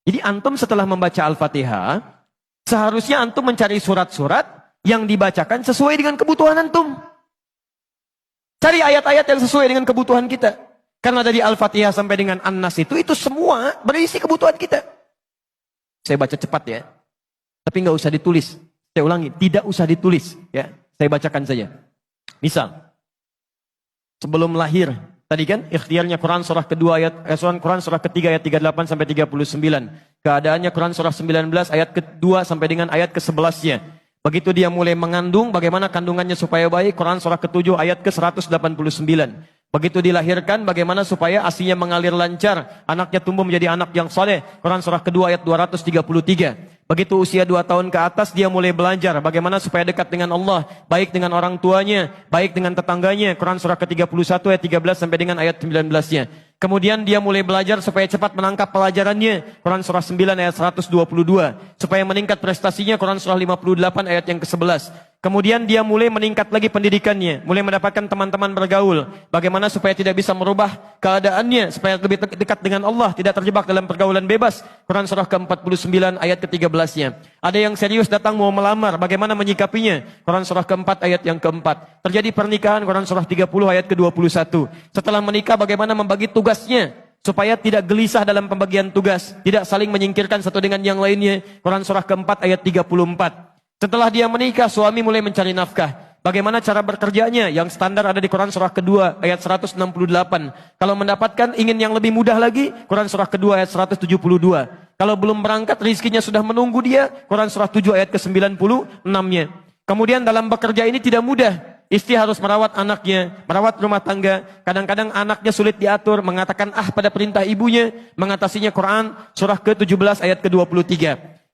Jadi antum setelah membaca Al-Fatihah, seharusnya antum mencari surat-surat yang dibacakan sesuai dengan kebutuhan antum. Cari ayat-ayat yang sesuai dengan kebutuhan kita. Karena dari Al-Fatihah sampai dengan An-Nas itu semua berisi kebutuhan kita. Saya baca cepat ya. Tapi nggak usah ditulis. Saya ulangi, tidak usah ditulis. Ya, saya bacakan saja. Misal, sebelum lahir, tadi kan ikhtiarnya Quran surah kedua Quran surah ketiga ayat 38 sampai 39. Keadaannya Quran surah 19 ayat kedua sampai dengan ayat ke-11-nya. Begitu dia mulai mengandung, bagaimana kandungannya supaya baik, Quran surah ke-7 ayat ke-189. Begitu dilahirkan, bagaimana supaya asinya mengalir lancar, anaknya tumbuh menjadi anak yang saleh, Quran surah kedua ayat 233. Begitu usia 2 tahun ke atas, dia mulai belajar bagaimana supaya dekat dengan Allah, baik dengan orang tuanya, baik dengan tetangganya, Quran surah ke-31 ayat 13 sampai dengan ayat 19-nya. Kemudian dia mulai belajar supaya cepat menangkap pelajarannya, Quran surah 9 ayat 122. Supaya meningkat prestasinya, Quran surah 58 ayat yang ke-11. Kemudian dia mulai meningkat lagi pendidikannya, mulai mendapatkan teman-teman bergaul. Bagaimana supaya tidak bisa merubah keadaannya, supaya lebih dekat dengan Allah, tidak terjebak dalam pergaulan bebas. Quran surah ke-49 ayat ke-13-nya. Ada yang serius datang mau melamar, bagaimana menyikapinya? Quran surah ke-4 ayat yang ke-4. Terjadi pernikahan, Quran surah 30 ayat ke-21. Setelah menikah, bagaimana membagi tugasnya supaya tidak gelisah dalam pembagian tugas, tidak saling menyingkirkan satu dengan yang lainnya. Quran surah ke-4 ayat 34. Setelah dia menikah, suami mulai mencari nafkah. Bagaimana cara bekerjanya? Yang standar ada di Quran surah kedua ayat 168. Kalau mendapatkan ingin yang lebih mudah lagi, Quran surah kedua ayat 172. Kalau belum berangkat, rizkinya sudah menunggu dia, Quran surah 7 ayat ke-96-nya. Kemudian dalam bekerja ini tidak mudah. Istri harus merawat anaknya, merawat rumah tangga. Kadang-kadang anaknya sulit diatur, mengatakan pada perintah ibunya, mengatasinya Quran surah ke-17 ayat ke-23.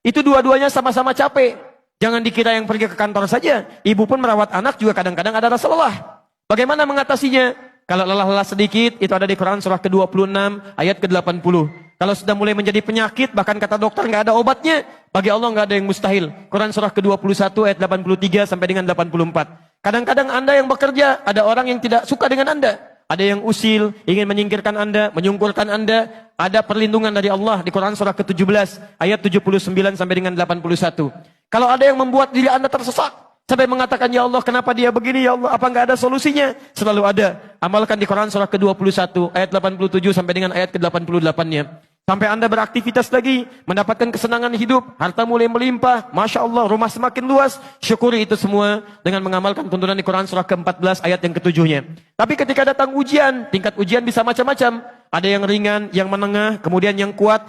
Itu dua-duanya sama-sama capek. Jangan dikira yang pergi ke kantor saja. Ibu pun merawat anak juga kadang-kadang ada rasa lelah. Bagaimana mengatasinya? Kalau lelah-lelah sedikit, itu ada di Quran surah ke-26 ayat ke-80. Kalau sudah mulai menjadi penyakit, bahkan kata dokter nggak ada obatnya, bagi Allah nggak ada yang mustahil. Quran surah ke-21 ayat 83 sampai dengan 84. Kadang-kadang Anda yang bekerja, ada orang yang tidak suka dengan Anda. Ada yang usil, ingin menyingkirkan Anda, menyungkurkan Anda. Ada perlindungan dari Allah di Quran surah ke-17 ayat 79 sampai dengan 81. Kalau ada yang membuat diri Anda tersesat, sampai mengatakan, ya Allah kenapa dia begini, ya Allah apa nggak ada solusinya? Selalu ada. Amalkan di Quran surah ke-21 ayat 87 sampai dengan ayat ke-88-nya. Sampai Anda beraktivitas lagi, mendapatkan kesenangan hidup, harta mulai melimpah, Masya Allah, rumah semakin luas. Syukuri itu semua dengan mengamalkan tuntunan di Quran surah ke-14 ayat yang ke-7-nya. Tapi ketika datang ujian, tingkat ujian bisa macam-macam. Ada yang ringan, yang menengah, kemudian yang kuat.